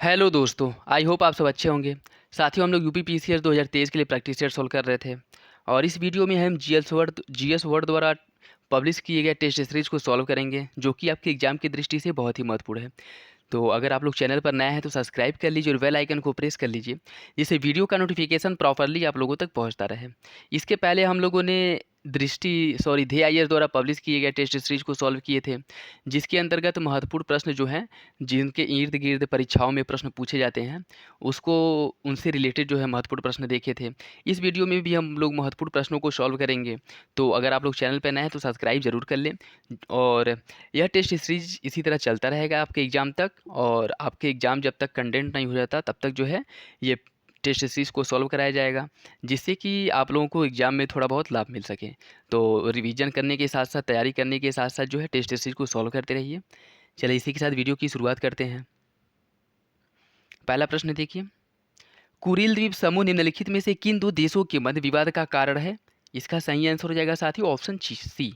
Hello दोस्तों, I hope आप सब अच्छे होंगे। साथियों, हम लोग यूपी पीसीएस 2023 के लिए प्रैक्टिस सेट सोल्व कर रहे थे और इस वीडियो में हम जीएस वर्ड द्वारा पब्लिश किए गए टेस्ट सीरीज को सॉल्व करेंगे, जो कि आपके एग्जाम की दृष्टि से बहुत ही महत्वपूर्ण है। तो अगर आप लोग चैनल पर नए हैं तो सब्सक्राइब कर लीजिए और बेल आइकन को प्रेस कर लीजिए, जिससे वीडियो का नोटिफिकेशन प्रॉपरली आप लोगों तक पहुंचता रहे। इसके पहले हम लोगों ने ध्येय आईएएस द्वारा पब्लिश किए गए टेस्ट सीरीज को सॉल्व किए थे, जिसके अंतर्गत महत्वपूर्ण प्रश्न जो हैं, जिनके इर्द गिर्द परीक्षाओं में प्रश्न पूछे जाते हैं, उसको उनसे रिलेटेड जो है महत्वपूर्ण प्रश्न देखे थे। इस वीडियो में भी हम लोग महत्वपूर्ण प्रश्नों को सॉल्व करेंगे। तो अगर आप लोग चैनल पर नए हैं तो सब्सक्राइब जरूर कर लें और यह टेस्ट सीरीज इसी तरह चलता रहेगा आपके एग्ज़ाम तक, और आपके एग्ज़ाम जब तक कंडेंट नहीं हो जाता तब तक जो है ये टेस्ट सीरीज को सॉल्व कराया जाएगा, जिससे कि आप लोगों को एग्ज़ाम में थोड़ा बहुत लाभ मिल सके। तो रिवीजन करने के साथ साथ, तैयारी करने के साथ साथ जो है टेस्ट सीरीज को सॉल्व करते रहिए। चलिए इसी के साथ वीडियो की शुरुआत करते हैं। पहला प्रश्न देखिए, कुरिल द्वीप समूह निम्नलिखित में से किन दो देशों के मध्य विवाद का कारण है? इसका सही आंसर हो जाएगा साथियों ऑप्शन सी,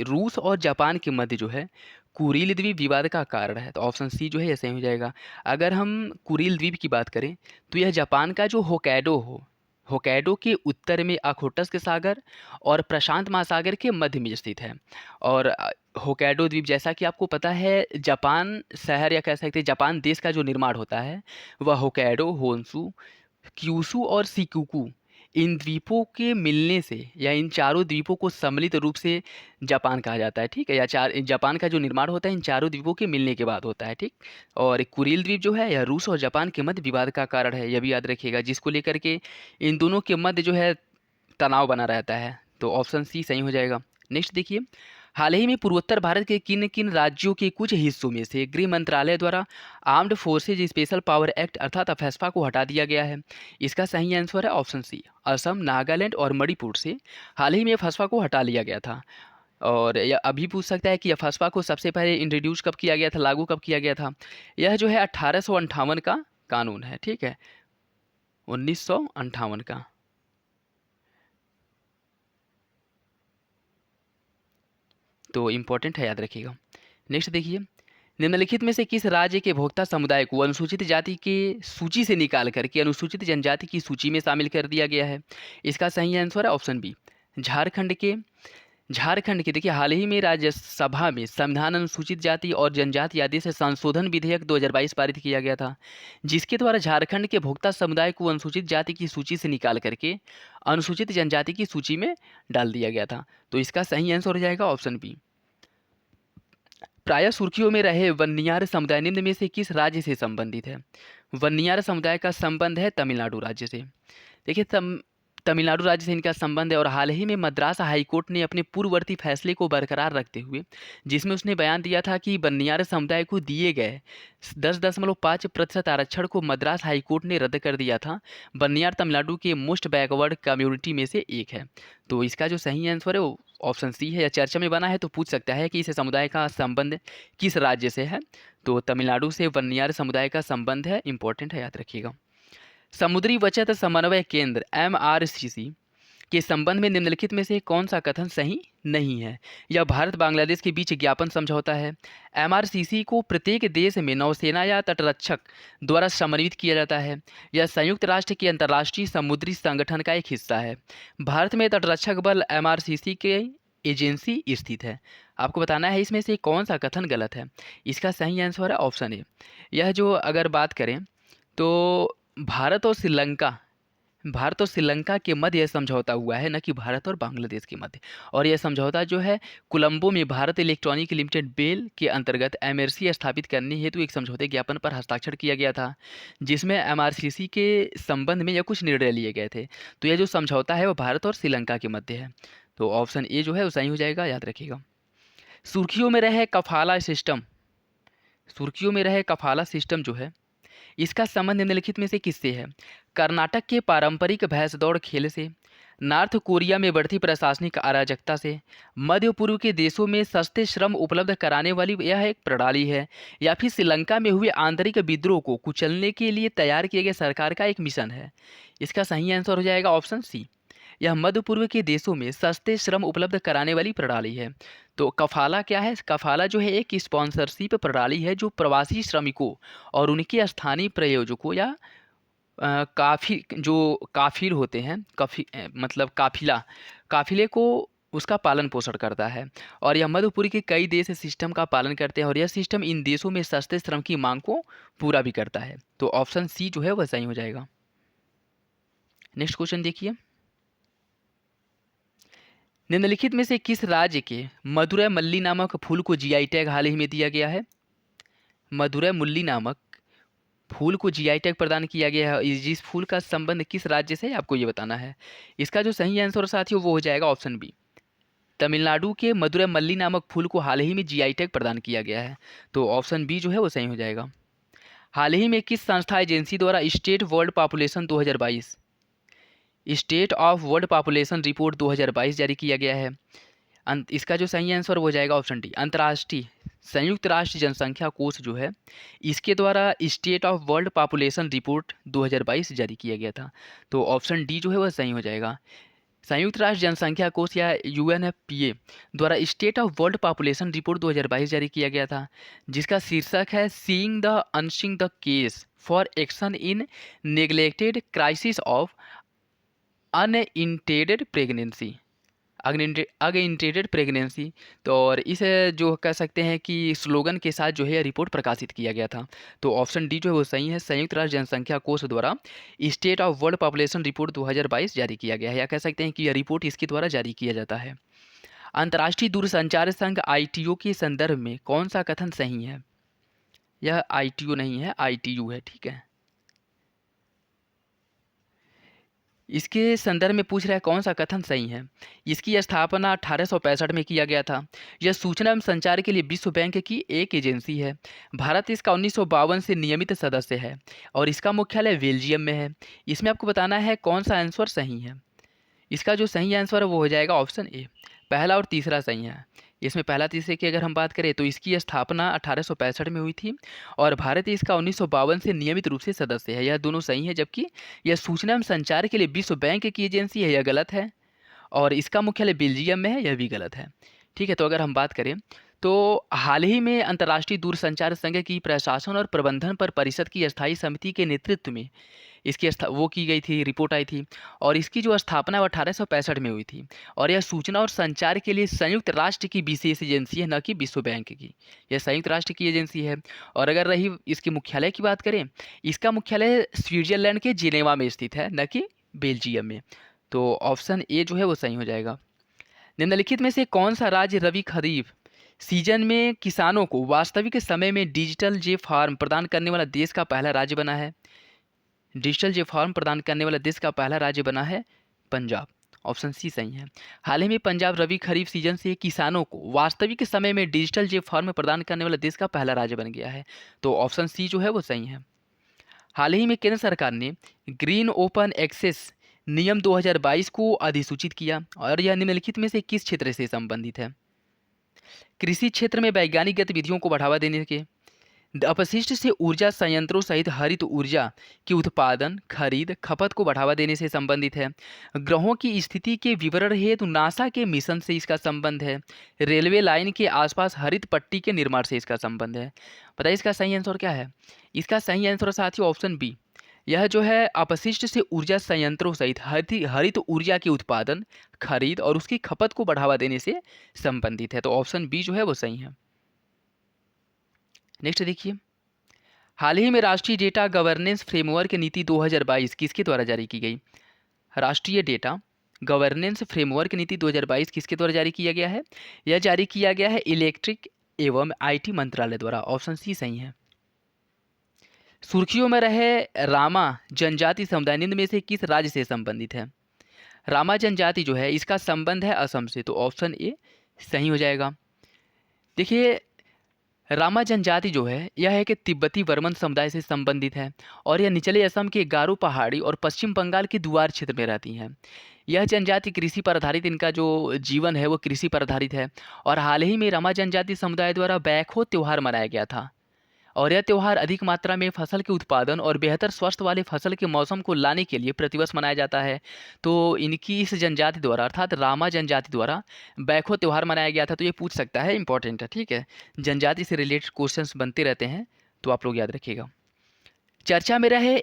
रूस और जापान के मध्य जो है कुरिल द्वीप विवाद का कारण है। तो ऑप्शन सी जो है यह सही हो जाएगा। अगर हम कुरिल द्वीप की बात करें तो यह जापान का जो होकैडो के उत्तर में ओखोटस्क सागर और प्रशांत महासागर के मध्य में स्थित है। और होकैडो द्वीप, जैसा कि आपको पता है, जापान शहर या कह सकते हैं जापान देश का जो निर्माण होता है वह होकैडो, होन्शु, क्यूशु और शिकोकू, इन द्वीपों के मिलने से या इन चारों द्वीपों को सम्मिलित रूप से जापान कहा जाता है। ठीक है, या जापान का जो निर्माण होता है इन चारों द्वीपों के मिलने के बाद होता है। ठीक। और कुरिल द्वीप जो है यह रूस और जापान के मध्य विवाद का कारण है, यह भी याद रखिएगा, जिसको लेकर के इन दोनों के मध्य जो है तनाव बना रहता है। तो ऑप्शन सी सही हो जाएगा। नेक्स्ट देखिए, हाल ही में पूर्वोत्तर भारत के किन किन राज्यों के कुछ हिस्सों में से गृह मंत्रालय द्वारा armed forces special power act अर्थात अफेस्पा को हटा दिया गया है? इसका सही आंसर है ऑप्शन सी, असम, नागालैंड और मणिपुर से हाल ही में अफेस्पा को हटा लिया गया था। और यह अभी पूछ सकता है कि अफेस्पा को सबसे पहले इंट्रोड्यूस कब किया गया था, लागू कब किया गया था? यह जो है 1858 का कानून है। ठीक है, 1958 का। तो इम्पोर्टेंट है, याद रखिएगा। नेक्स्ट देखिए, निम्नलिखित में से किस राज्य के भोक्ता समुदाय को अनुसूचित जाति के सूची से निकाल करके अनुसूचित जनजाति की सूची में शामिल कर दिया गया है? इसका सही आंसर है ऑप्शन बी, झारखंड के देखिए, हाल ही में राज्यसभा में संविधान अनुसूचित जाति और जनजाति आदेश संशोधन विधेयक 2022 पारित किया गया था, जिसके द्वारा झारखंड के भोक्ता समुदाय को अनुसूचित जाति की सूची से निकाल करके अनुसूचित जनजाति की सूची में डाल दिया गया था। तो इसका सही आंसर हो जाएगा ऑप्शन बी। प्रायः सुर्खियों में रहे वन्नियार समुदाय निम्न में से किस राज्य से संबंधित है? वन्नियार समुदाय का संबंध है तमिलनाडु राज्य से। देखिए, तमिलनाडु राज्य से इनका संबंध है, और हाल ही में मद्रास हाईकोर्ट ने अपने पूर्ववर्ती फैसले को बरकरार रखते हुए, जिसमें उसने बयान दिया था कि बनियार समुदाय को दिए गए 10.5% आरक्षण को मद्रास हाईकोर्ट ने रद्द कर दिया था। बनियार तमिलनाडु के मोस्ट बैकवर्ड कम्युनिटी में से एक है। तो इसका जो सही आंसर है वो ऑप्शन सी है। या चर्चा में बना है तो पूछ सकता है कि इस समुदाय का संबंध किस राज्य से है? तो तमिलनाडु से बनियार समुदाय का संबंध है, इंपॉर्टेंट है, याद रखिएगा। समुद्री बचत समन्वय केंद्र एमआरसीसी के संबंध में निम्नलिखित में से कौन सा कथन सही नहीं है? यह भारत बांग्लादेश के बीच ज्ञापन समझौता है। एमआरसीसी को प्रत्येक देश में नौसेना या तटरक्षक द्वारा समन्वित किया जाता है। यह संयुक्त राष्ट्र के अंतर्राष्ट्रीय समुद्री संगठन का एक हिस्सा है। भारत में तटरक्षक बल एमआरसीसी के एजेंसी स्थित है। आपको बताना है इसमें से कौन सा कथन गलत है। इसका सही आंसर है ऑप्शन ए। यह जो अगर बात करें तो भारत और श्रीलंका के मध्य यह समझौता हुआ है, न कि भारत और बांग्लादेश के मध्य। और यह समझौता जो है कोलंबो में भारत इलेक्ट्रॉनिक लिमिटेड बेल के अंतर्गत एमआरसी स्थापित करने हेतु एक समझौते ज्ञापन पर हस्ताक्षर किया गया था, जिसमें एमआरसीसी के संबंध में यह कुछ निर्णय लिए गए थे। तो यह जो समझौता है वह भारत और श्रीलंका के मध्य है। तो ऑप्शन ए जो है वो सही हो जाएगा, याद रखिएगा। सुर्खियों में रहे कफाला सिस्टम जो है, इसका संबंध निम्नलिखित में से किससे है? कर्नाटक के पारंपरिक भैंस दौड़ खेल से, नॉर्थ कोरिया में बढ़ती प्रशासनिक अराजकता से, मध्य पूर्व के देशों में सस्ते श्रम उपलब्ध कराने वाली यह एक प्रणाली है, या फिर श्रीलंका में हुए आंतरिक विद्रोह को कुचलने के लिए तैयार किए गए सरकार का एक मिशन है? इसका सही आंसर हो जाएगा ऑप्शन सी, यह मध्य पूर्व के देशों में सस्ते श्रम उपलब्ध कराने वाली प्रणाली है। तो कफाला क्या है? कफाला जो है एक स्पॉन्सरशिप प्रणाली है जो प्रवासी श्रमिकों और उनके स्थानीय प्रयोजकों या जो काफिल होते हैं, मतलब काफिले को उसका पालन पोषण करता है। और यह मध्यपूर्व के कई देश इस सिस्टम का पालन करते हैं और यह सिस्टम इन देशों में सस्ते श्रम की मांग को पूरा भी करता है। तो ऑप्शन सी जो है वह सही हो जाएगा। नेक्स्ट क्वेश्चन देखिए, निम्नलिखित में से किस राज्य के मदुरै मल्ली नामक फूल को जीआई टैग हाल ही में दिया गया है? मदुरै मुल्ली नामक फूल को जीआई टैग प्रदान किया गया है। जिस फूल का संबंध किस राज्य से है आपको ये बताना है। इसका जो सही आंसर साथियों वो हो जाएगा ऑप्शन बी। तमिलनाडु के मदुरै मल्ली नामक फूल को हाल ही में जीआई टैग प्रदान किया गया है। तो ऑप्शन बी जो है वो सही हो जाएगा। हाल ही में किस संस्था एजेंसी द्वारा state world population 2022 state of world population report 2022 जारी किया गया है? इसका जो सही आंसर हो जाएगा ऑप्शन डी, अंतर्राष्ट्रीय संयुक्त राष्ट्र जनसंख्या कोष जो है इसके द्वारा state of world population report 2022 जारी किया गया था। तो ऑप्शन डी जो है वह सही हो जाएगा। संयुक्त राष्ट्र जनसंख्या कोष या यूएनएफपीए द्वारा state of world population report 2022 जारी किया गया था, जिसका शीर्षक है seeing the unseeing the case for action in neglected crisis of unintended pregnancy unintended pregnancy. तो और इसे जो कह सकते हैं कि स्लोगन के साथ जो है रिपोर्ट प्रकाशित किया गया था। तो ऑप्शन डी जो है वो सही है। संयुक्त राष्ट्र जनसंख्या कोष द्वारा state of world population report 2022 जारी किया गया है, या कह सकते हैं कि यह रिपोर्ट इसके द्वारा जारी किया जाता है। अंतर्राष्ट्रीय दूरसंचार संघ आईटीयू के संदर्भ में कौन सा कथन सही है? यह आईटीयू नहीं है, आईटीयू है, ठीक है। इसके संदर्भ में पूछ रहा है कौन सा कथन सही है। इसकी स्थापना 1865 में किया गया था। यह सूचना एवं संचार के लिए विश्व बैंक की एक एजेंसी है। भारत इसका 1952 से नियमित सदस्य है और इसका मुख्यालय बेल्जियम में है। इसमें आपको बताना है कौन सा आंसर सही है। इसका जो सही आंसर है वो हो जाएगा ऑप्शन ए, पहला और तीसरा सही है। इसमें पहला तीसरे की अगर हम बात करें तो इसकी स्थापना 1865 में हुई थी और भारत इसका 1952 से नियमित रूप से सदस्य है। यह दोनों सही है, जबकि यह सूचना एवं संचार के लिए विश्व बैंक की एजेंसी है, यह गलत है। और इसका मुख्यालय बेल्जियम में है, यह भी गलत है। ठीक है, तो अगर हम बात करें तो हाल ही में अंतर्राष्ट्रीय दूरसंचार संघ की प्रशासन और प्रबंधन पर परिषद की स्थायी समिति के नेतृत्व में इसकी वो की गई थी, रिपोर्ट आई थी और इसकी जो स्थापना वो 1865 में हुई थी। और यह सूचना और संचार के लिए संयुक्त राष्ट्र की विशेष एजेंसी है, न कि विश्व बैंक की। यह संयुक्त राष्ट्र की एजेंसी है। और अगर रही इसके मुख्यालय की बात करें, इसका मुख्यालय स्विट्जरलैंड के जिनेवा में स्थित है, न कि बेल्जियम में। तो ऑप्शन ए जो है वो सही हो जाएगा। निम्नलिखित में से कौन सा राज्य रबी खरीफ सीजन में किसानों को वास्तविक समय में डिजिटल जे फार्म प्रदान करने वाला देश का पहला राज्य बना है? डिजिटल जे फार्म प्रदान करने वाला देश का पहला राज्य बना है पंजाब। ऑप्शन सी सही है। हाल ही में पंजाब रबी खरीफ सीजन से किसानों को वास्तविक समय में डिजिटल जे फार्म प्रदान करने वाला देश का पहला राज्य बन गया है। तो ऑप्शन सी जो है वो सही है। हाल ही में केंद्र सरकार ने ग्रीन ओपन एक्सेस नियम 2022 को अधिसूचित किया और यह निम्नलिखित में से किस क्षेत्र से संबंधित है? कृषि क्षेत्र में वैज्ञानिक गतिविधियों को बढ़ावा देने के, अपशिष्ट से ऊर्जा संयंत्रों सहित हरित ऊर्जा की उत्पादन, खरीद, खपत को बढ़ावा देने से संबंधित है, ग्रहों की स्थिति के विवरण हेतु नासा के मिशन से इसका संबंध है, रेलवे लाइन के आसपास हरित पट्टी के निर्माण से इसका संबंध है। बताइए इसका सही आंसर क्या है? इसका सही आंसर साथियों ऑप्शन बी, यह जो है अपशिष्ट से ऊर्जा संयंत्रों सहित हरित ऊर्जा के उत्पादन, खरीद और उसकी खपत को बढ़ावा देने से संबंधित है। तो ऑप्शन बी जो है वो सही है। नेक्स्ट देखिए, हाल ही में राष्ट्रीय डेटा गवर्नेंस फ्रेमवर्क नीति 2022 किसके द्वारा जारी की गई? राष्ट्रीय डेटा गवर्नेंस फ्रेमवर्क नीति 2022 किसके द्वारा जारी किया गया है? यह जारी किया गया है इलेक्ट्रिक एवं आईटी मंत्रालय द्वारा। ऑप्शन सी सही है। सुर्खियों में रहे रामा जनजाति समुदाय निम्न में से किस राज्य से संबंधित है? रामा जनजाति जो है इसका संबंध है असम से। तो ऑप्शन ए सही हो जाएगा। देखिए, रामा जनजाति जो है यह है कि तिब्बती वर्मन समुदाय से संबंधित है और यह निचले असम के गारो पहाड़ी और पश्चिम बंगाल के दुआर क्षेत्र में रहती हैं। यह जनजाति कृषि पर आधारित, इनका जो जीवन है वो कृषि पर आधारित है। और हाल ही में रामा जनजाति समुदाय द्वारा बैकहो त्यौहार मनाया गया था और यह त्यौहार अधिक मात्रा में फसल के उत्पादन और बेहतर स्वास्थ्य वाले फसल के मौसम को लाने के लिए प्रतिवर्ष मनाया जाता है। तो इनकी इस जनजाति द्वारा अर्थात रामा जनजाति द्वारा बैखो त्यौहार मनाया गया था। तो ये पूछ सकता है, इंपॉर्टेंट है, ठीक है। जनजाति से रिलेटेड क्वेश्चंस बनते रहते हैं, तो आप लोग याद रखिएगा। चर्चा में रहे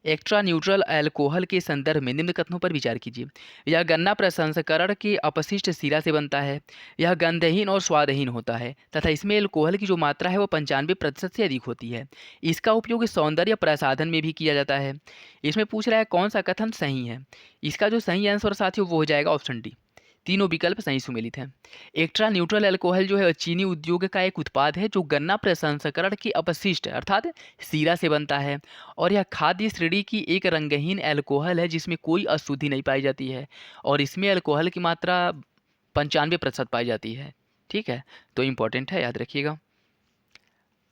एक्स्ट्रा न्यूट्रल अल्कोहल के संदर्भ में निम्न कथनों पर विचार कीजिए। यह गन्ना प्रसंस्करण के अपशिष्ट सिरा से बनता है। यह गंधहीन और स्वादहीन होता है तथा इसमें अल्कोहल की जो मात्रा है वो 95% से अधिक होती है। इसका उपयोग सौंदर्य प्रसाधन में भी किया जाता है। इसमें पूछ रहा है कौन सा कथन सही है। इसका जो सही आंसर साथियों वो हो जाएगा ऑप्शन डी। तीनों विकल्प सही सुमेलित हैं। एक्स्ट्रा न्यूट्रल अल्कोहल जो है चीनी उद्योग का एक उत्पाद है जो गन्ना प्रसंस्करण के अपशिष्ट अर्थात सीरा से बनता है और यह खाद्य श्रेणी की एक रंगहीन अल्कोहल है जिसमें कोई अशुद्धि नहीं पाई जाती है और इसमें अल्कोहल की मात्रा 95% पाई जाती है। ठीक है, तो इम्पोर्टेंट है, याद रखिएगा।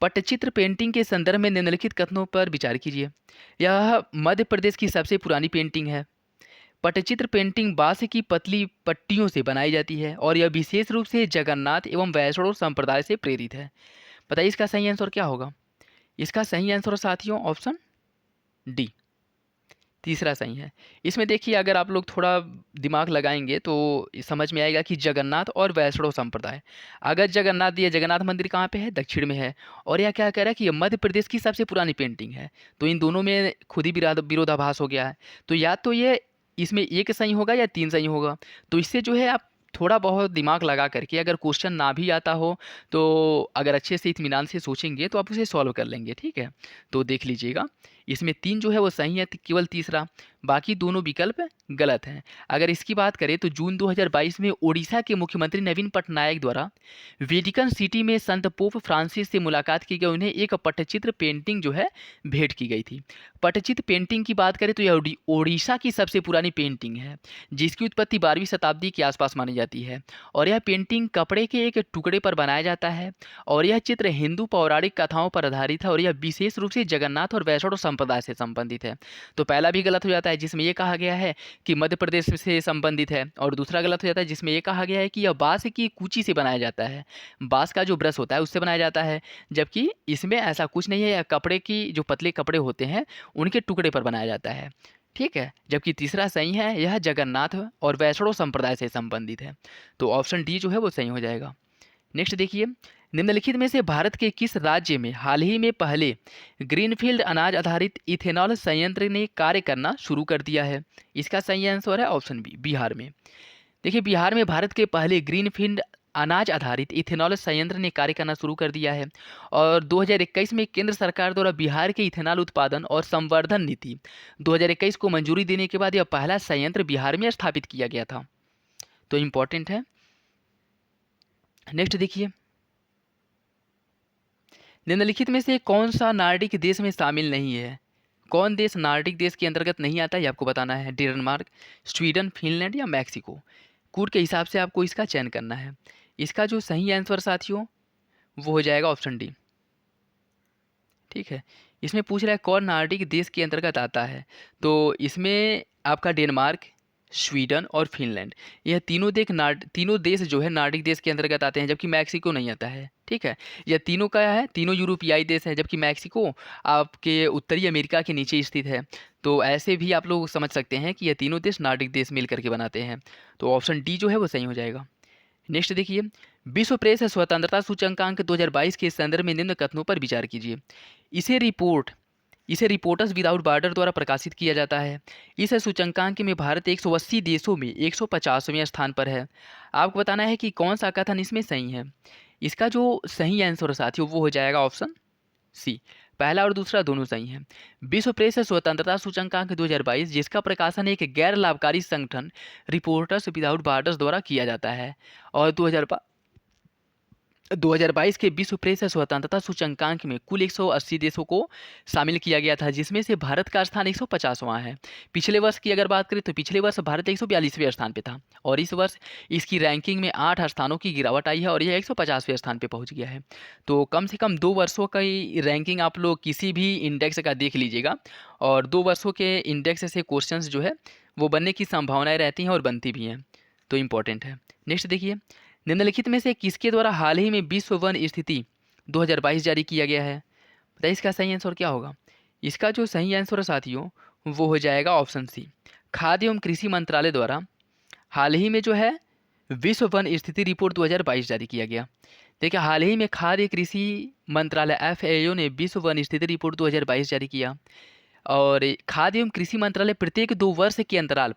पट्टचित्र पेंटिंग के संदर्भ में निम्नलिखित कथनों पर विचार कीजिए। यह मध्य प्रदेश की सबसे पुरानी पेंटिंग है। पट्टचित्र पेंटिंग बाँस की पतली पट्टियों से बनाई जाती है और यह विशेष रूप से जगन्नाथ एवं वैष्णव संप्रदाय से प्रेरित है। बताइए इसका सही आंसर क्या होगा। इसका सही आंसर साथियों ऑप्शन डी, तीसरा सही है। इसमें देखिए अगर आप लोग थोड़ा दिमाग लगाएंगे तो समझ में आएगा कि जगन्नाथ और वैष्णव संप्रदाय, अगर जगन्नाथ, ये जगन्नाथ मंदिर कहाँ पे है, दक्षिण में है, और यह क्या कह रहा है कि ये मध्य प्रदेश की सबसे पुरानी पेंटिंग है, तो इन दोनों में खुद ही विरोधाभास हो गया है। तो या तो ये इसमें एक सही होगा या तीन सही होगा। तो इससे जो है आप थोड़ा बहुत दिमाग लगा करके अगर क्वेश्चन ना भी आता हो तो अगर अच्छे से इत्मीनान से सोचेंगे तो आप उसे सॉल्व कर लेंगे। ठीक है, तो देख लीजिएगा इसमें तीन जो है वो सही है, केवल तीसरा, बाकी दोनों विकल्प गलत हैं। अगर इसकी बात करें तो जून 2022 में ओडिशा के मुख्यमंत्री नवीन पटनायक द्वारा वेटिकन सिटी में संत पोप फ्रांसिस से मुलाकात की गई, उन्हें एक पट्टचित्र पेंटिंग जो है भेंट की गई थी। पट्टचित्र पेंटिंग की बात करें तो यह ओडिशा की सबसे पुरानी पेंटिंग है जिसकी उत्पत्ति 12वीं शताब्दी के आसपास मानी जाती है और यह पेंटिंग कपड़े के एक टुकड़े पर बनाया जाता है और यह चित्र हिंदू पौराणिक कथाओं पर आधारित है और यह विशेष रूप से जगन्नाथ और वैष्णव संप्रदाय से संबंधित है। तो पहला भी गलत हो जाता है जिसमें यह कहा गया है कि मध्य प्रदेश से संबंधित है, और दूसरा गलत हो जाता है जिसमें यह कहा गया है कि यह बाँस की कूची से बनाया जाता है, बाँस का जो ब्रश होता है उससे बनाया जाता है, जबकि इसमें ऐसा कुछ नहीं है, यह कपड़े की जो पतले कपड़े होते हैं उनके टुकड़े पर बनाया जाता है। ठीक है, जबकि तीसरा सही है, यह जगन्नाथ और वैष्णव संप्रदाय से संबंधित है। तो ऑप्शन डी जो है वो सही हो जाएगा। नेक्स्ट देखिए, निम्नलिखित में से भारत के किस राज्य में हाल ही में पहले ग्रीनफील्ड अनाज आधारित इथेनॉल संयंत्र ने कार्य करना शुरू कर दिया है। इसका सही आंसर है ऑप्शन बी, बिहार में। देखिए बिहार में भारत के पहले ग्रीनफील्ड अनाज आधारित इथेनॉल संयंत्र ने कार्य करना शुरू कर दिया है और 2021 में केंद्र सरकार द्वारा बिहार के इथेनॉल उत्पादन और संवर्धन नीति 2021 को मंजूरी देने के बाद यह पहला संयंत्र बिहार में स्थापित किया गया था। तो इम्पोर्टेंट है। नेक्स्ट देखिए, निम्नलिखित में से कौन सा नार्डिक देश में शामिल नहीं है। कौन देश नार्डिक देश के अंतर्गत नहीं आता है, ये आपको बताना है। डेनमार्क, स्वीडन, फिनलैंड या मैक्सिको। कोड के हिसाब से आपको इसका चयन करना है। इसका जो सही आंसर साथियों वो हो जाएगा ऑप्शन डी। ठीक है, इसमें पूछ रहा है कौन नार्डिक देश के अंतर्गत आता है, तो इसमें आपका डेनमार्क, स्वीडन और फिनलैंड, यह तीनों देश जो है नार्डिक देश के अंतर्गत आते हैं, जबकि मैक्सिको नहीं आता है। ठीक है, यह तीनों का है, तीनों यूरोपियाई देश हैं, जबकि मैक्सिको आपके उत्तरी अमेरिका के नीचे स्थित है। तो ऐसे भी आप लोग समझ सकते हैं कि यह तीनों देश नार्डिक देश मिल करके बनाते हैं। तो ऑप्शन डी जो है वो सही हो जाएगा। नेक्स्ट देखिए, विश्व प्रेस स्वतंत्रता सूचकांक 2022 के संदर्भ में निम्न कथनों पर विचार कीजिए। इसे रिपोर्टर्स विदाउट बॉर्डर द्वारा प्रकाशित किया जाता है। इस सूचकांक में भारत 180 देशों में 150वें स्थान पर है। आपको बताना है कि कौन सा कथन इसमें सही है। इसका जो सही आंसर साथियों वो हो जाएगा ऑप्शन सी, पहला और दूसरा दोनों सही हैं। विश्व प्रेस स्वतंत्रता सूचकांक 2022 जिसका प्रकाशन एक गैर लाभकारी संगठन रिपोर्टर्स विदाउट बॉर्डर्स द्वारा किया जाता है और 2022 के विश्व प्रेस स्वतंत्रता सूचकांक में कुल 180 देशों को शामिल किया गया था, जिसमें से भारत का स्थान 150वां है। पिछले वर्ष की अगर बात करें तो पिछले वर्ष भारत 142वें स्थान पे था और इस वर्ष इसकी रैंकिंग में 8 स्थानों की गिरावट आई है और यह 150वें स्थान पे पहुंच गया है। तो कम से कम 2 वर्षों की रैंकिंग आप लोग किसी भी इंडेक्स का देख लीजिएगा और 2 वर्षों के इंडेक्स से क्वेश्चंस जो है वो बनने की संभावनाएँ रहती हैं और बनती भी हैं। तो इम्पोर्टेंट है। नेक्स्ट देखिए, निम्नलिखित में से किसके द्वारा हाल ही में विश्व वन स्थिति 2022 जारी किया गया है। बताइए इसका सही आंसर क्या होगा? इसका जो सही आंसर है साथियों, वो हो जाएगा ऑप्शन सी, खाद्य एवं कृषि मंत्रालय द्वारा हाल ही में जो है विश्व वन स्थिति रिपोर्ट 2022 जारी किया गया। देखिए हाल ही में खाद्य कृषि मंत्रालय FAO ने विश्व वन स्थिति रिपोर्ट 2022 जारी किया। और खाद्य एवं कृषि मंत्रालय प्रत्येक 2 वर्ष के अंतराल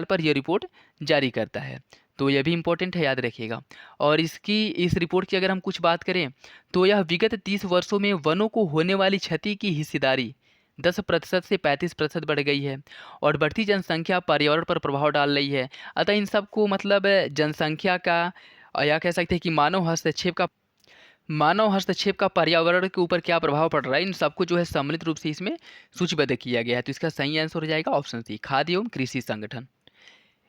पर यह रिपोर्ट जारी करता है। तो यह भी इम्पोर्टेंट है, याद रखिएगा। और इस रिपोर्ट की अगर हम कुछ बात करें तो यह विगत 30 वर्षों में वनों को होने वाली क्षति की हिस्सेदारी 10% से 35% बढ़ गई है और बढ़ती जनसंख्या पर्यावरण पर प्रभाव डाल रही है। अतः इन सबको मतलब जनसंख्या का या कह सकते हैं कि मानव हस्तक्षेप का पर्यावरण के ऊपर क्या प्रभाव पड़ रहा है, इन सबको जो है सम्मिलित रूप से इसमें सूचीबद्ध किया गया है। तो इसका सही आंसर हो जाएगा ऑप्शन सी, खाद्य एवं कृषि संगठन।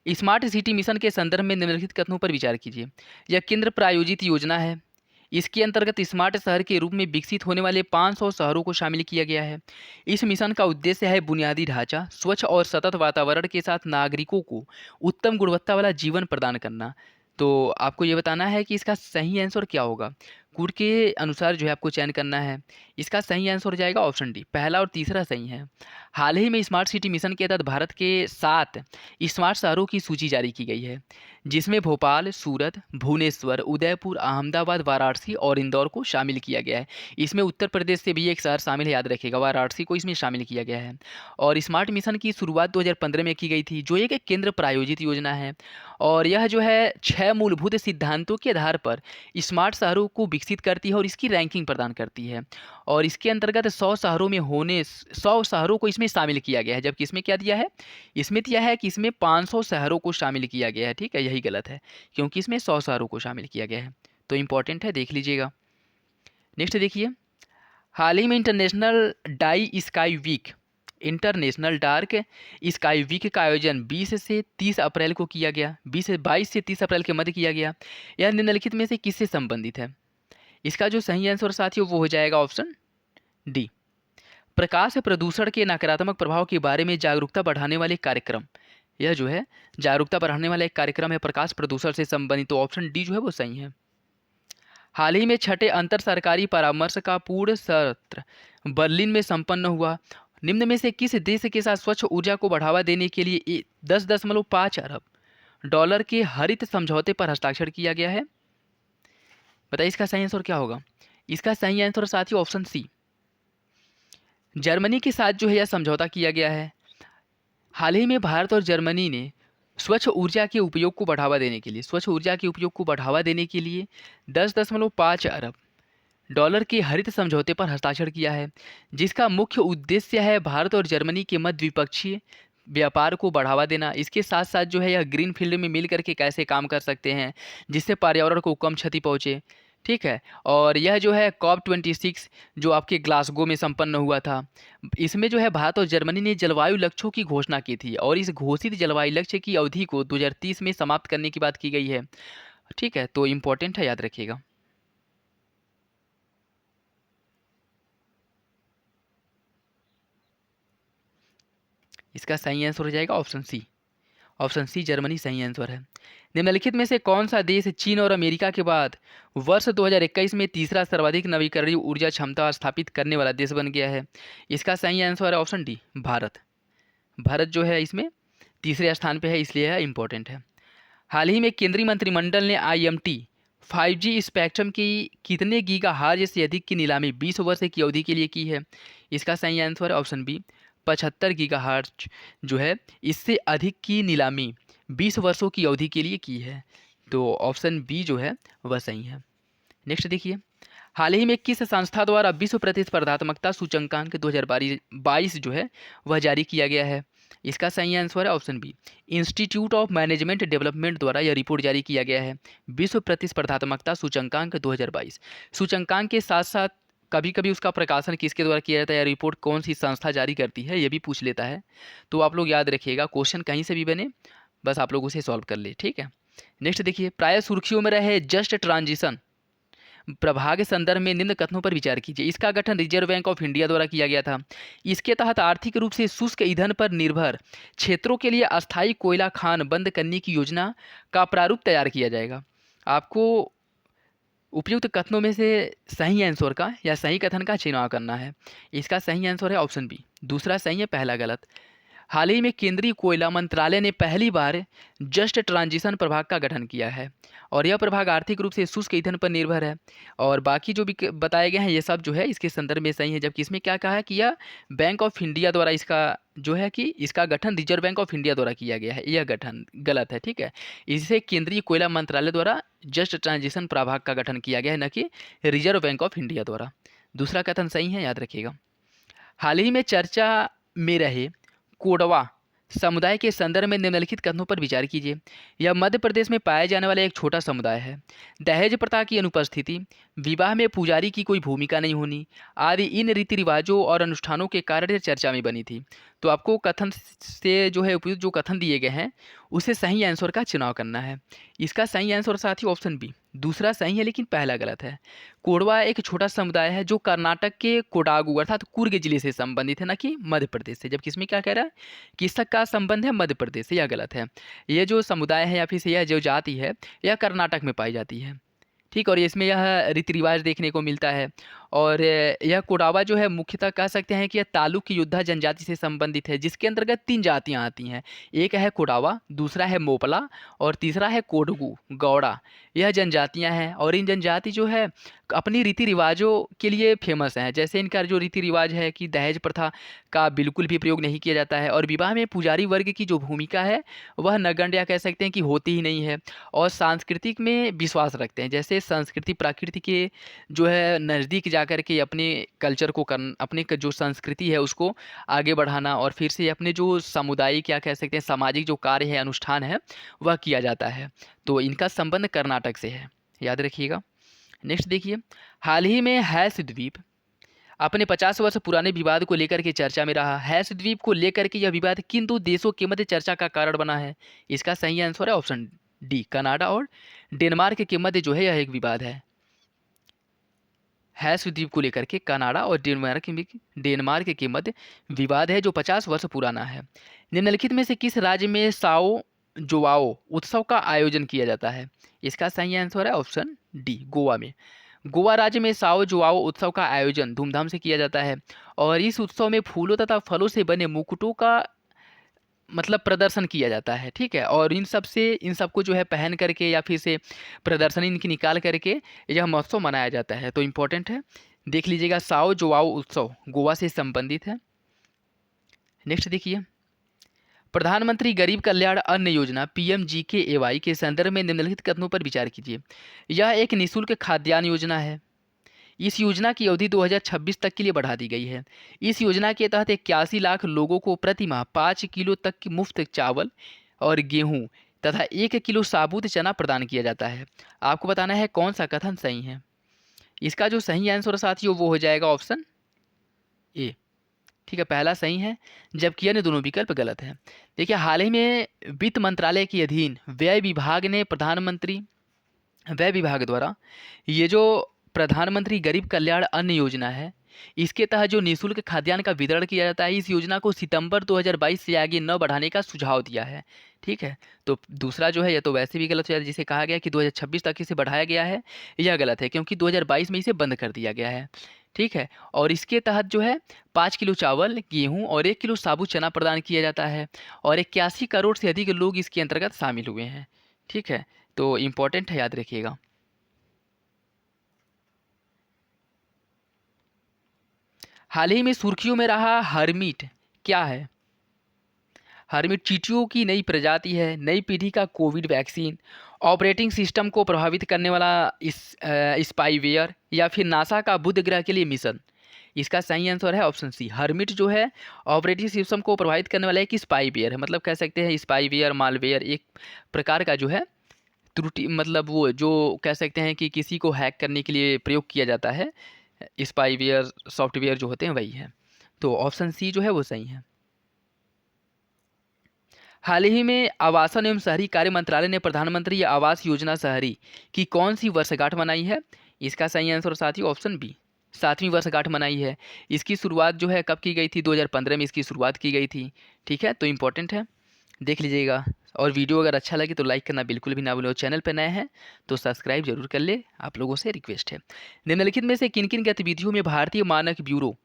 स्मार्ट सिटी मिशन के संदर्भ में निम्नलिखित कथनों पर विचार कीजिए। यह केंद्र प्रायोजित योजना है। इसके अंतर्गत स्मार्ट शहर के रूप में विकसित होने वाले 500 शहरों को शामिल किया गया है। इस मिशन का उद्देश्य है बुनियादी ढांचा, स्वच्छ और सतत वातावरण के साथ नागरिकों को उत्तम गुणवत्ता वाला जीवन प्रदान करना। तो आपको ये बताना है कि इसका सही आंसर क्या होगा। गुण के अनुसार जो है आपको चयन करना है। इसका सही आंसर हो जाएगा ऑप्शन डी, पहला और तीसरा सही है। हाल ही में स्मार्ट सिटी मिशन के तहत भारत के 7 स्मार्ट शहरों की सूची जारी की गई है, जिसमें भोपाल, सूरत, भुवनेश्वर, उदयपुर, अहमदाबाद, वाराणसी और इंदौर को शामिल किया गया है। इसमें उत्तर प्रदेश से भी एक शहर शामिल है, याद रखिएगा, वाराणसी को इसमें शामिल किया गया है। और स्मार्ट मिशन की शुरुआत 2015 में की गई थी, जो एक केंद्र प्रायोजित योजना है। और यह जो है 6 मूलभूत सिद्धांतों के आधार पर स्मार्ट शहरों को विकसित करती है और इसकी रैंकिंग प्रदान करती है। और इसके अंतर्गत 100 शहरों को इसमें शामिल किया गया है, जबकि इसमें क्या दिया है, इसमें दिया है कि इसमें 500 शहरों को शामिल किया गया है। ठीक है, यही गलत है क्योंकि इसमें 100 शहरों को शामिल किया गया है। तो इंपॉर्टेंट है, देख लीजिएगा। नेक्स्ट देखिए, हाल ही में इंटरनेशनल डार्क स्काई वीक का आयोजन 20 से 30 अप्रैल को किया गया। 22 से 30 अप्रैल के मध्य किया गया। यह निम्नलिखित में से किससे संबंधित है? इसका जो सही आंसर साथियों वो हो जाएगा ऑप्शन डी, प्रकाश प्रदूषण के नकारात्मक प्रभाव के बारे में जागरूकता बढ़ाने वाले कार्यक्रम। यह जो है जागरूकता बढ़ाने वाला एक कार्यक्रम है प्रकाश प्रदूषण से संबंधित। तो ऑप्शन डी जो है वो सही है। हाल ही में 6ठे अंतर सरकारी परामर्श का पूर्ण सत्र बर्लिन में संपन्न हुआ। निम्न में से किस देश के साथ स्वच्छ ऊर्जा को बढ़ावा देने के लिए 10.5 अरब डॉलर के हरित समझौते पर हस्ताक्षर किया गया है? बताइए इसका सही आंसर क्या होगा। इसका सही आंसर साथियों ऑप्शन सी, जर्मनी के साथ जो है यह समझौता किया गया है। हाल ही में भारत और जर्मनी ने स्वच्छ ऊर्जा के उपयोग को बढ़ावा देने के लिए 10.5 अरब डॉलर के हरित समझौते पर हस्ताक्षर किया है, जिसका मुख्य उद्देश्य है भारत और जर्मनी के मध्य द्विपक्षीय व्यापार को बढ़ावा देना। इसके साथ साथ जो है यह ग्रीन फील्ड में मिल करके कैसे काम कर सकते हैं जिससे पर्यावरण को कम क्षति पहुँचे। ठीक है, और यह जो है COP26 जो आपके ग्लासगो में संपन्न हुआ था, इसमें जो है भारत और जर्मनी ने जलवायु लक्ष्यों की घोषणा की थी और इस घोषित जलवायु लक्ष्य की अवधि को 2030 में समाप्त करने की बात की गई है। ठीक है, तो इम्पोर्टेंट है, याद रखिएगा। इसका सही आंसर हो जाएगा ऑप्शन सी, जर्मनी सही आंसर है। निम्नलिखित में से कौन सा देश चीन और अमेरिका के बाद वर्ष 2021 में तीसरा सर्वाधिक नवीकरणीय ऊर्जा क्षमता स्थापित करने वाला देश बन गया है? इसका सही आंसर है ऑप्शन डी, भारत जो है इसमें तीसरे स्थान पे है, इसलिए यह इंपॉर्टेंट है। हाल ही में केंद्रीय मंत्रिमंडल ने IMT 5G स्पेक्ट्रम की कितने गीगाहर्ट्ज से अधिक की नीलामी 20 वर्ष की अवधि के लिए की है? इसका सही आंसर है ऑप्शन बी, 75 गीगाहर्ट्ज जो है इससे अधिक की नीलामी 20 वर्षों की अवधि के लिए की है। तो ऑप्शन बी जो है वह सही है। नेक्स्ट देखिए, हाल ही में किस संस्था द्वारा विश्व प्रतिस्पर्धात्मकता सूचकांक 2022 जो है वह जारी किया गया है? इसका सही आंसर है option B, institute of management development द्वारा यह रिपोर्ट जारी किया गया है। विश्व प्रतिस्पर्धात्मकता सूचकांक 2022 सूचकांक के साथ साथ कभी कभी उसका प्रकाशन किसके द्वारा किया जाता है या रिपोर्ट कौन सी संस्था जारी करती है, ये भी पूछ लेता है। तो आप लोग याद रखिएगा, क्वेश्चन कहीं से भी बने बस आप लोग उसे सॉल्व कर ले। ठीक है, नेक्स्ट देखिए, प्राय सुर्खियों में रहे जस्ट ट्रांजिशन प्रभाग के संदर्भ में निम्न कथनों पर विचार कीजिए। इसका गठन रिजर्व बैंक ऑफ इंडिया द्वारा किया गया था। इसके तहत आर्थिक रूप से शुष्क ईंधन पर निर्भर क्षेत्रों के लिए अस्थायी कोयला खान बंद करने की योजना का प्रारूप तैयार किया जाएगा। आपको उपयुक्त कथनों में से सही आंसर का या सही कथन का चुनाव करना है। इसका सही आंसर है ऑप्शन बी, दूसरा सही है, पहला गलत। हाल ही में केंद्रीय कोयला मंत्रालय ने पहली बार जस्ट ट्रांजिशन प्रभाग का गठन किया है और यह प्रभाग आर्थिक रूप से शुष्क ईंधन पर निर्भर है। और बाकी जो भी बताए गए हैं ये सब जो है इसके संदर्भ में सही है, जबकि इसमें क्या कहा है कि यह बैंक ऑफ इंडिया द्वारा इसका जो है कि इसका गठन रिजर्व बैंक ऑफ इंडिया द्वारा किया गया है, यह गठन गलत है। ठीक है, इसे केंद्रीय कोयला मंत्रालय द्वारा जस्ट ट्रांजिशन प्रभाग का गठन किया गया है, न कि रिजर्व बैंक ऑफ इंडिया द्वारा। दूसरा कथन सही है, याद रखिएगा। हाल ही में चर्चा में रहे कोडवा समुदाय के संदर्भ में निम्नलिखित कथनों पर विचार कीजिए। यह मध्य प्रदेश में पाया जाने वाला एक छोटा समुदाय है। दहेज प्रथा की अनुपस्थिति, विवाह में पुजारी की कोई भूमिका नहीं होनी आदि इन रीति रिवाजों और अनुष्ठानों के कारण यह चर्चा में बनी थी। तो आपको कथन से जो है उपयुक्त जो कथन दिए गए हैं उसे सही आंसर का चुनाव करना है। इसका सही आंसर साथी ऑप्शन बी, दूसरा सही है लेकिन पहला गलत है। कोरवा एक छोटा समुदाय है जो कर्नाटक के कोडागु अर्थात कुर्ग जिले से संबंधित है, न कि मध्य प्रदेश से। जबकि इसमें क्या कह रहा है कि इसका संबंध है मध्य प्रदेश से, यह गलत है। यह जो समुदाय है या फिर से यह जो जाति है यह कर्नाटक में पाई जाती है। ठीक, और इसमें यह रीति रिवाज देखने को मिलता है। और यह कोडावा जो है मुख्यतः कह सकते हैं कि यह तालुक की योद्धा जनजाति से संबंधित है, जिसके अंतर्गत 3 जातियां आती हैं। एक है कोडावा, दूसरा है मोपला और तीसरा है कोडगु गौड़ा। यह जनजातियां हैं और इन जनजाति जो है अपनी रीति रिवाजों के लिए फेमस हैं। जैसे इनका जो रीति रिवाज है कि दहेज प्रथा का बिल्कुल भी प्रयोग नहीं किया जाता है और विवाह में पुजारी वर्ग की जो भूमिका है वह नगण्य या कह सकते हैं कि होती ही नहीं है। और सांस्कृतिक में विश्वास रखते हैं, जैसे संस्कृति प्रकृति के जो है नज़दीक जाकर के अपने कल्चर को अपने जो संस्कृति है उसको आगे बढ़ाना और फिर से अपने जो सामुदायिक क्या कह सकते हैं सामाजिक जो कार्य है अनुष्ठान है वह किया जाता है। तो इनका संबंध कर्नाटक से है, याद रखिएगा। नेक्स्ट देखिए, हाल ही में हैश द्वीप अपने 50 वर्ष पुराने विवाद को लेकर के चर्चा में रहा। हैश द्वीप को लेकर के यह विवाद किन 2 देशों के मध्य चर्चा का कारण बना है? इसका सही आंसर है ऑप्शन डी, कनाडा और डेनमार्क के मध्य जो है यह एक विवाद है। हैश द्वीप को लेकर के कनाडा और डेनमार्क के मध्य विवाद है जो 50 वर्ष पुराना है। निम्नलिखित में से किस राज्य में साओ जोआओ उत्सव का आयोजन किया जाता है? इसका सही आंसर है ऑप्शन डी, गोवा में। गोवा राज्य में साओ जोआओ उत्सव का आयोजन धूमधाम से किया जाता है और इस उत्सव में फूलों तथा फलों से बने मुकुटों का मतलब प्रदर्शन किया जाता है। ठीक है, और इन सबको जो है पहन करके या फिर से प्रदर्शनी इनकी निकाल करके यह महोत्सव मनाया जाता है। तो इम्पोर्टेंट है, देख लीजिएगा, साओ जोआओ उत्सव गोवा से संबंधित है। नेक्स्ट देखिए, प्रधानमंत्री गरीब कल्याण अन्न योजना PMGKAY के संदर्भ में निम्नलिखित कथनों पर विचार कीजिए। यह एक निःशुल्क खाद्यान्न योजना है। इस योजना की अवधि 2026 तक के लिए बढ़ा दी गई है। इस योजना के तहत 81 लाख लोगों को प्रति माह 5 किलो तक की मुफ्त चावल और गेहूं तथा 1 किलो साबुत चना प्रदान किया जाता है। आपको बताना है कौन सा कथन सही है। इसका जो सही आंसर साथियों वो हो जाएगा ऑप्शन ए। ठीक है, पहला सही है जबकि अन्य दोनों विकल्प गलत है। देखिए, हाल ही में वित्त मंत्रालय के अधीन व्यय विभाग ने प्रधानमंत्री व्यय विभाग द्वारा ये जो प्रधानमंत्री गरीब कल्याण अन्न योजना है इसके तहत जो निःशुल्क खाद्यान्न का वितरण किया जाता है, इस योजना को सितंबर 2022 से आगे न बढ़ाने का सुझाव दिया है। ठीक है, तो दूसरा जो है यह तो वैसे भी गलत है, जिसे कहा गया कि 2026 तक इसे बढ़ाया गया है, यह गलत है क्योंकि 2022 में इसे बंद कर दिया गया है। ठीक है, और इसके तहत जो है 5 किलो चावल, गेहूँ और 1 किलो साबुत चना प्रदान किया जाता है और 81 करोड़ से अधिक लोग इसके अंतर्गत शामिल हुए हैं। ठीक है, तो इम्पोर्टेंट है, याद रखिएगा। हाल ही में सुर्खियों में रहा हर्मिट क्या है? हर्मिट चींटियों की नई प्रजाति है, नई पीढ़ी का कोविड वैक्सीन, ऑपरेटिंग सिस्टम को प्रभावित करने वाला स्पाईवेयर या फिर नासा का बुध ग्रह के लिए मिशन। इसका सही आंसर है ऑप्शन सी। हर्मिट जो है ऑपरेटिंग सिस्टम को प्रभावित करने वाला एक स्पाईवेयर है, मतलब कह सकते हैं स्पाईवेयर मालवेयर एक प्रकार का जो है त्रुटि, मतलब वो जो कह सकते हैं कि किसी को हैक करने के लिए प्रयोग किया जाता है, स्पाईवेयर सॉफ्टवेयर जो होते हैं वही है। तो ऑप्शन सी जो है वो सही है। हाल ही में आवासन एवं शहरी कार्य मंत्रालय ने प्रधानमंत्री आवास योजना शहरी की कौन सी वर्षगांठ मनाई है? इसका सही आंसर साथियों ऑप्शन बी, 7वीं वर्षगांठ मनाई है। इसकी शुरुआत जो है कब की गई थी? 2015 में इसकी शुरुआत की गई थी। ठीक है, तो इम्पोर्टेंट है। देख लीजिएगा। और वीडियो अगर अच्छा लगे तो लाइक करना बिल्कुल भी ना भूलें, और चैनल पर नए हैं तो सब्सक्राइब जरूर कर ले, आप लोगों से रिक्वेस्ट है। निम्नलिखित में से किन किन गतिविधियों में भारतीय मानक ब्यूरो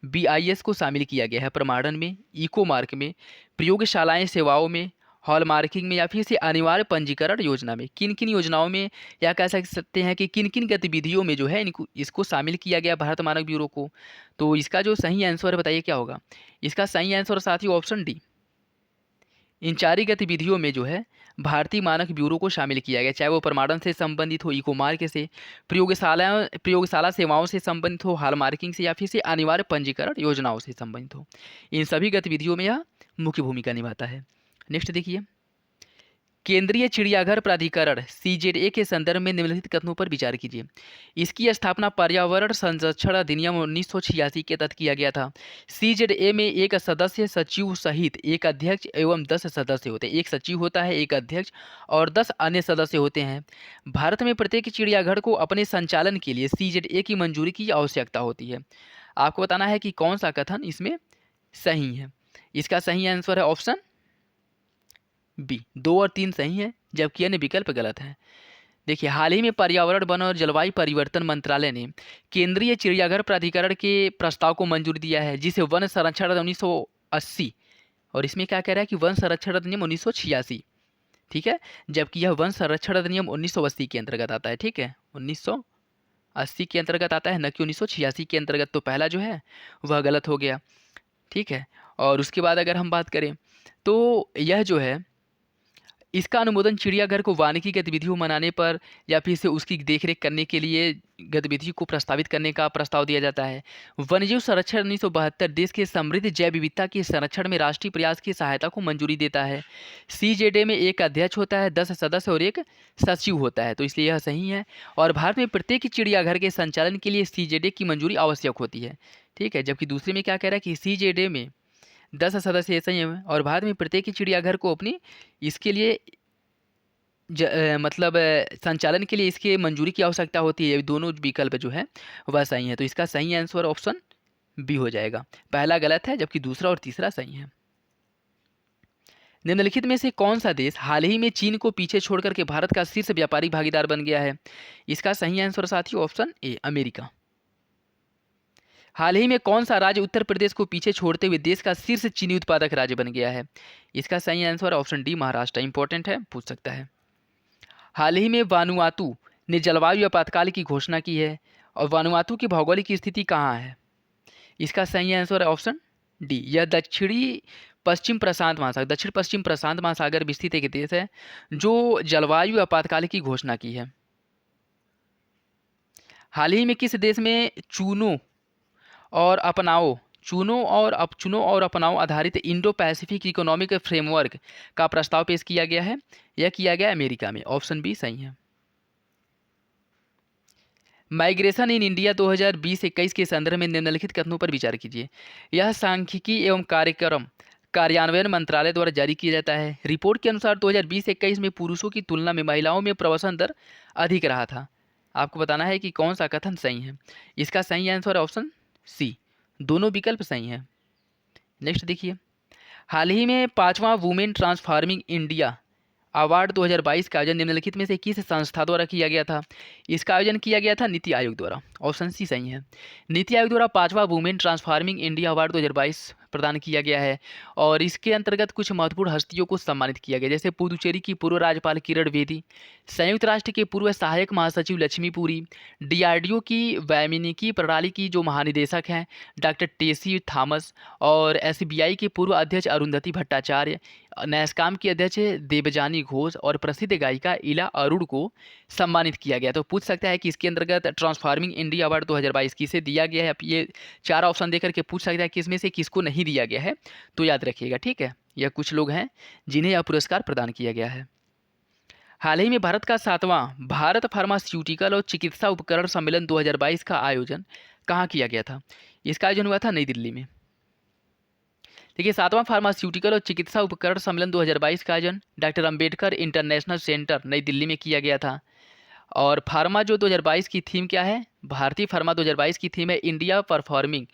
BIS को शामिल किया गया है? प्रमाणन में, इको मार्क में, प्रयोगशालाएं सेवाओं में, हॉल मार्किंग में, या फिर से अनिवार्य पंजीकरण योजना में? किन किन योजनाओं में, या कह सकते हैं कि किन किन गतिविधियों में जो है इनको इसको शामिल किया गया भारत मानक ब्यूरो को? तो इसका जो सही आंसर है बताइए क्या होगा? इसका सही आंसर साथियों ऑप्शन डी। इन चार ही गतिविधियों में जो है भारतीय मानक ब्यूरो को शामिल किया गया, चाहे वो प्रमाणन से संबंधित हो, इको मार्क से, प्रयोगशाला सेवाओं से संबंधित हो, हॉल मार्किंग से, या फिर से अनिवार्य पंजीकरण योजनाओं से संबंधित हो। इन सभी गतिविधियों में यह मुख्य भूमिका निभाता है। नेक्स्ट देखिए, केंद्रीय चिड़ियाघर प्राधिकरण CZA के संदर्भ में निम्नलिखित कथनों पर विचार कीजिए। इसकी स्थापना पर्यावरण संरक्षण अधिनियम 1986 के तहत किया गया था। CZA में एक सदस्य सचिव सहित एक अध्यक्ष एवं 10 सदस्य होते हैं। एक सचिव होता है, एक अध्यक्ष और 10 अन्य सदस्य होते हैं। भारत में प्रत्येक चिड़ियाघर को अपने संचालन के लिए CZA की मंजूरी की आवश्यकता होती है। आपको बताना है कि कौन सा कथन इसमें सही है। इसका सही आंसर है ऑप्शन बी। 2 और 3 सही है, जबकि अन्य विकल्प गलत है। देखिए, हाल ही में पर्यावरण, वन और जलवायु परिवर्तन मंत्रालय ने केंद्रीय चिड़ियाघर प्राधिकरण के प्रस्ताव को मंजूरी दिया है, जिसे वन संरक्षण अधिनियम 1980, और इसमें क्या कह रहा है कि वन संरक्षण अधिनियम 1986, ठीक है, जबकि यह वन संरक्षण अधिनियम 1980 के अंतर्गत आता है। ठीक है, 1980 के अंतर्गत आता है, न कि 1986 के अंतर्गत। तो पहला जो है वह गलत हो गया। ठीक है, और उसके बाद अगर हम बात करें तो यह जो है इसका अनुमोदन चिड़ियाघर को वानिकी गतिविधियों मनाने पर, या फिर से उसकी देखरेख करने के लिए गतिविधि को प्रस्तावित करने का प्रस्ताव दिया जाता है। वन्यजीव संरक्षण 1972 देश के समृद्ध जैव विविधता के संरक्षण में राष्ट्रीय प्रयास की सहायता को मंजूरी देता है। CZA में एक अध्यक्ष होता है, 10 सदस्य और एक सचिव होता है, तो इसलिए यह सही है। और भारत में प्रत्येक चिड़ियाघर के संचालन के लिए CZA की मंजूरी आवश्यक होती है। ठीक है, जबकि दूसरे में क्या कह रहा है कि CZA में 10 सदस्य ऐसे ही हैं, और भारत में प्रत्येक चिड़ियाघर को अपनी इसके लिए मतलब संचालन के लिए इसके मंजूरी की आवश्यकता होती है। दोनों विकल्प जो है वह सही है, तो इसका सही आंसर ऑप्शन बी हो जाएगा। पहला गलत है, जबकि दूसरा और तीसरा सही है। निम्नलिखित में से कौन सा देश हाल ही में चीन को पीछे छोड़कर के भारत का शीर्ष व्यापारिक भागीदार बन गया है? इसका सही आंसर साथियों ऑप्शन ए, अमेरिका। हाल ही में कौन सा राज्य उत्तर प्रदेश को पीछे छोड़ते हुए देश का शीर्ष चीनी उत्पादक राज्य बन गया है? इसका सही answer option D, Maharashtra. Important है, पूछ सकता है। हाल ही में वानुआतू ने जलवायु आपातकाल की घोषणा की है, और वानुआतू की भौगोलिक स्थिति कहाँ है? इसका सही आंसर है ऑप्शन डी, यह दक्षिण पश्चिम प्रशांत महासागर में स्थित एक देश है जो जलवायु आपातकाल की घोषणा की है। हाल ही में किस देश में चुनो और अपनाओ आधारित इंडो पैसिफिक इकोनॉमिक फ्रेमवर्क का प्रस्ताव पेश किया गया है? यह किया गया अमेरिका में। ऑप्शन बी सही है। माइग्रेशन इन इंडिया 2020-21 के संदर्भ में निम्नलिखित कथनों पर विचार कीजिए। यह सांख्यिकी एवं कार्यक्रम कार्यान्वयन मंत्रालय द्वारा जारी किया जाता है। रिपोर्ट के अनुसार 2020-21 में पुरुषों की तुलना में महिलाओं में प्रवासन दर अधिक रहा था। आपको बताना है कि कौन सा कथन सही है। इसका सही आंसर ऑप्शन सी, दोनों विकल्प सही हैं। नेक्स्ट देखिए, हाल ही में 5वां वुमेन ट्रांसफॉर्मिंग इंडिया अवार्ड 2022 का आयोजन निम्नलिखित में से किस संस्था द्वारा किया गया था? इसका आयोजन किया गया था नीति आयोग द्वारा। ऑप्शन सी सही है। नीति आयोग द्वारा 5वां वुमेन ट्रांसफॉर्मिंग इंडिया अवार्ड 2022 प्रदान किया गया है, और इसके अंतर्गत कुछ महत्वपूर्ण हस्तियों को सम्मानित किया गया, जैसे पुदुचेरी की पूर्व राज्यपाल किरण बेदी, संयुक्त राष्ट्र के पूर्व सहायक महासचिव लक्ष्मीपुरी, DRDO की वैमानिकी प्रणाली की जो महानिदेशक हैं डॉक्टर टेसी थॉमस, और SBI के पूर्व अध्यक्ष अरुंधति भट्टाचार्य, नैसकॉम की अध्यक्ष देवजानी घोष और प्रसिद्ध गायिका इला अरुण को सम्मानित किया गया। तो पूछ सकता है कि इसके अंतर्गत ट्रांसफॉर्मिंग इंडिया अवार्ड 2022 किसे दिया गया है? अब ये 4 ऑप्शन देकर के पूछ सकता है कि इसमें से किसको नहीं दिया गया है, तो याद रखिएगा। ठीक है, यह कुछ लोग हैं जिन्हें यह पुरस्कार प्रदान किया गया है। हाल ही में भारत का 7वां भारत फार्मास्यूटिकल और चिकित्सा उपकरण सम्मेलन 2022 का आयोजन कहाँ किया गया था? इसका आयोजन हुआ था नई दिल्ली में। देखिए, 7वां फार्मास्यूटिकल और चिकित्सा उपकरण सम्मेलन 2022 का आयोजन डॉक्टर अंबेडकर इंटरनेशनल सेंटर नई दिल्ली में किया गया था। और फार्मा जो 2022 की थीम क्या है? भारतीय फार्मा 2022 की थीम है इंडिया परफॉर्मिंग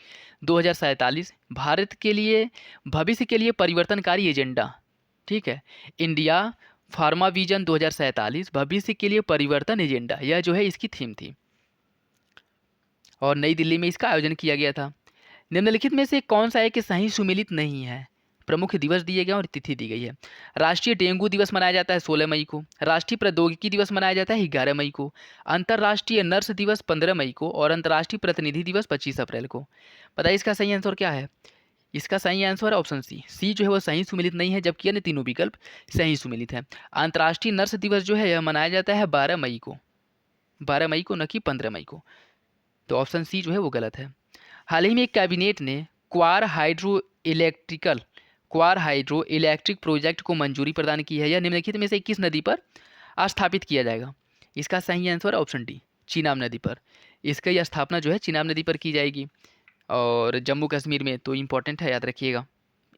2047, भारत के लिए भविष्य के लिए परिवर्तनकारी एजेंडा। ठीक है। इंडिया फार्मा विजन 2047 भविष्य के लिए परिवर्तन एजेंडा, यह जो है इसकी थीम थी और नई दिल्ली में इसका आयोजन किया गया था। निम्नलिखित में से कौन सा है कि सही सुमेलित नहीं है? प्रमुख दिवस दिए गए और तिथि दी गई है। राष्ट्रीय डेंगू दिवस मनाया जाता है 16 मई को। राष्ट्रीय प्रौद्योगिकी दिवस मनाया जाता है 11 मई को। अंतर्राष्ट्रीय नर्स दिवस 15 मई को और अंतर्राष्ट्रीय प्रतिनिधि दिवस 25 अप्रैल को। बताइए इसका सही आंसर क्या है? इसका सही आंसर है ऑप्शन सी। सी जो है वो सही सुमेलित नहीं है, जबकि अन्य तीनों विकल्प सही सुमेलित है। अंतर्राष्ट्रीय नर्स दिवस जो है यह मनाया जाता है 12 मई को, 12 मई को, न कि 15 मई को। तो ऑप्शन सी जो है वो गलत है। हाल ही में कैबिनेट ने क्वार हाइड्रो इलेक्ट्रिक प्रोजेक्ट को मंजूरी प्रदान की है। यह निम्नलिखित में से किस नदी पर स्थापित किया जाएगा? इसका सही आंसर है ऑप्शन डी, चीनाब नदी पर। इसकी स्थापना जो है चीनाब नदी पर की जाएगी और जम्मू कश्मीर में। तो इम्पोर्टेंट है, याद रखिएगा।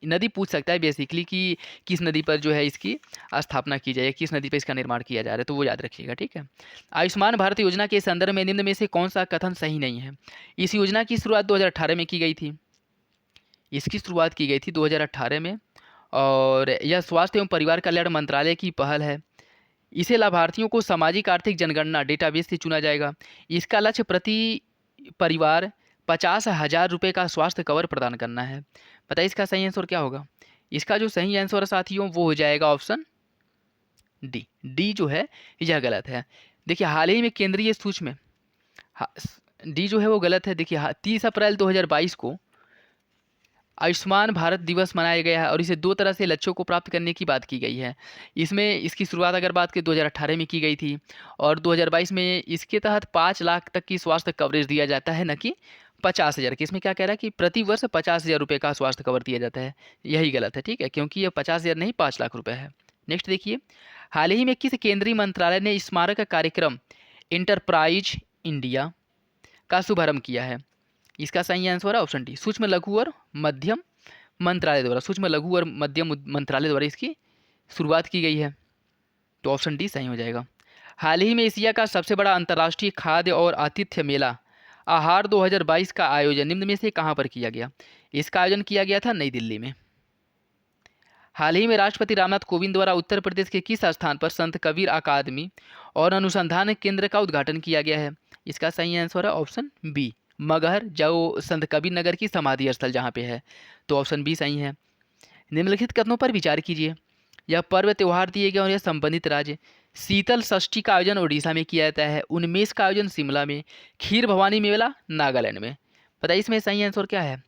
नदी पूछ सकता है बेसिकली कि किस नदी पर जो है इसकी स्थापना की जाए, किस नदी पर इसका निर्माण किया जा रहा है, तो वो याद रखिएगा, ठीक है। आयुष्मान भारत योजना के संदर्भ में निम्न में से कौन सा कथन सही नहीं है? इस योजना की शुरुआत 2018 में की गई थी। इसकी शुरुआत की गई थी 2018 में और यह स्वास्थ्य एवं परिवार कल्याण मंत्रालय की पहल है। इसे लाभार्थियों को सामाजिक आर्थिक जनगणना डेटाबेस से चुना जाएगा। इसका लक्ष्य प्रति परिवार 50,000 रुपये का स्वास्थ्य कवर प्रदान करना है। बताइए इसका सही आंसर क्या होगा? इसका जो सही आंसर है साथियों वो हो जाएगा ऑप्शन डी। डी जो है यह गलत है। देखिए हाल ही में केंद्रीय सूक्ष्म डी जो है वो गलत है। देखिए 30 अप्रैल 2022 को आयुष्मान भारत दिवस मनाया गया है और इसे दो तरह से लक्ष्यों को प्राप्त करने की बात की गई है। इसमें इसकी शुरुआत अगर बात करें 2018 में की गई थी और 2022 में इसके तहत 5 लाख तक की स्वास्थ्य कवरेज दिया जाता है, न कि 50,000 की। इसमें क्या कह रहा है कि प्रति वर्ष 50,000 रुपये का स्वास्थ्य कवर दिया जाता है। यही गलत है, ठीक है, क्योंकि यह 50,000 नहीं 5 लाख रुपये है। नेक्स्ट देखिए, हाल ही में किस केंद्रीय मंत्रालय ने स्मारक कार्यक्रम इंटरप्राइज इंडिया का शुभारंभ किया है? इसका सही आंसर है ऑप्शन डी, सूक्ष्म लघु और मध्यम मंत्रालय द्वारा। सूक्ष्म लघु और मध्यम मंत्रालय द्वारा इसकी शुरुआत की गई है। तो ऑप्शन डी सही हो जाएगा। हाल ही में एशिया का सबसे बड़ा अंतर्राष्ट्रीय खाद्य और आतिथ्य मेला आहार 2022 का आयोजन निम्न में से कहाँ पर किया गया? इसका आयोजन किया गया था नई दिल्ली में। हाल ही में राष्ट्रपति रामनाथ कोविंद द्वारा उत्तर प्रदेश के किस स्थान पर संत कबीर अकादमी और अनुसंधान केंद्र का उद्घाटन किया गया है? इसका सही आंसर है ऑप्शन बी, मगहर, जो संत कबीर नगर की समाधि स्थल जहाँ पे है। तो ऑप्शन बी सही है। निम्नलिखित कथनों पर विचार कीजिए। यह पर्व त्यौहार दिए गए और यह संबंधित राज्य। शीतल षष्ठी का आयोजन उड़ीसा में किया जाता है। उन्मेष का आयोजन शिमला में। खीर भवानी मेला नागालैंड में। बताइए इसमें सही आंसर क्या है?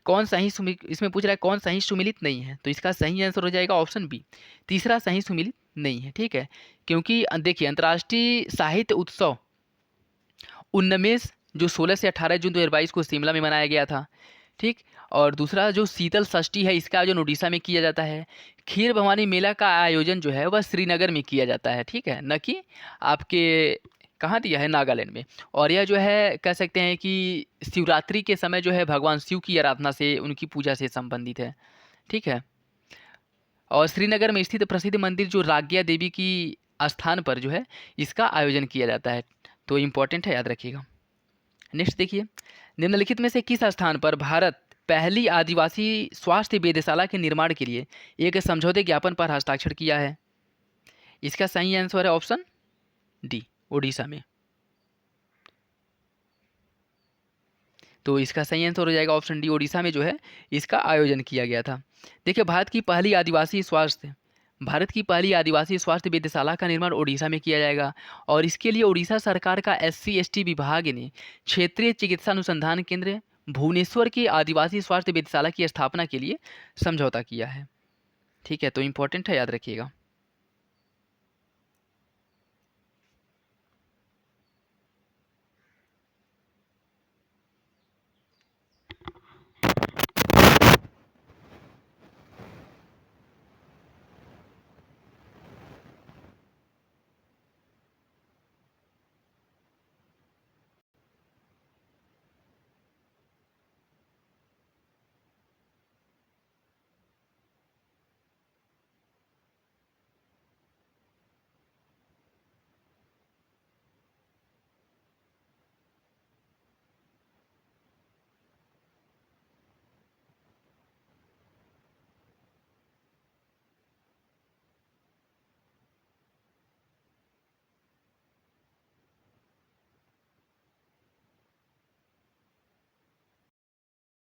कौन सही इसमें पूछ रहा है कौन सही सुमिलित नहीं है, तो इसका सही आंसर हो जाएगा ऑप्शन बी, तीसरा सही सुमिलित नहीं है, ठीक है। क्योंकि देखिए अंतर्राष्ट्रीय साहित्य उत्सव उन्मेष जो 16 से 18 जून 2022 को शिमला में मनाया गया था, ठीक। और दूसरा जो शीतल षष्ठी है इसका आयोजन उड़ीसा में किया जाता है। खीर भवानी मेला का आयोजन जो है वह श्रीनगर में किया जाता है, ठीक है, न कि आपके कहाँ दिया है, नागालैंड में। और यह जो है कह सकते हैं कि शिवरात्रि के समय जो है भगवान शिव की आराधना से, उनकी पूजा से संबंधित है, ठीक है। और श्रीनगर में स्थित प्रसिद्ध मंदिर जो राज्ञा देवी की स्थान पर जो है इसका आयोजन किया जाता है। तो इम्पोर्टेंट है, याद रखिएगा। नेक्स्ट देखिए, निम्नलिखित में से किस स्थान पर भारत पहली आदिवासी स्वास्थ्य वेधशाला के निर्माण के लिए एक समझौते ज्ञापन पर हस्ताक्षर किया है? इसका सही आंसर है ऑप्शन डी, ओडिशा में। तो इसका सही आंसर हो जाएगा ऑप्शन डी, ओडिशा में जो है इसका आयोजन किया गया था। देखिए भारत की पहली आदिवासी स्वास्थ्य वेधशाला का निर्माण ओडिशा में किया जाएगा और इसके लिए ओडिशा सरकार का SC/ST विभाग ने क्षेत्रीय चिकित्सा अनुसंधान केंद्र भुवनेश्वर की आदिवासी स्वास्थ्य वेधशाला की स्थापना के लिए समझौता किया है, ठीक है। तो इम्पोर्टेंट है, याद रखिएगा।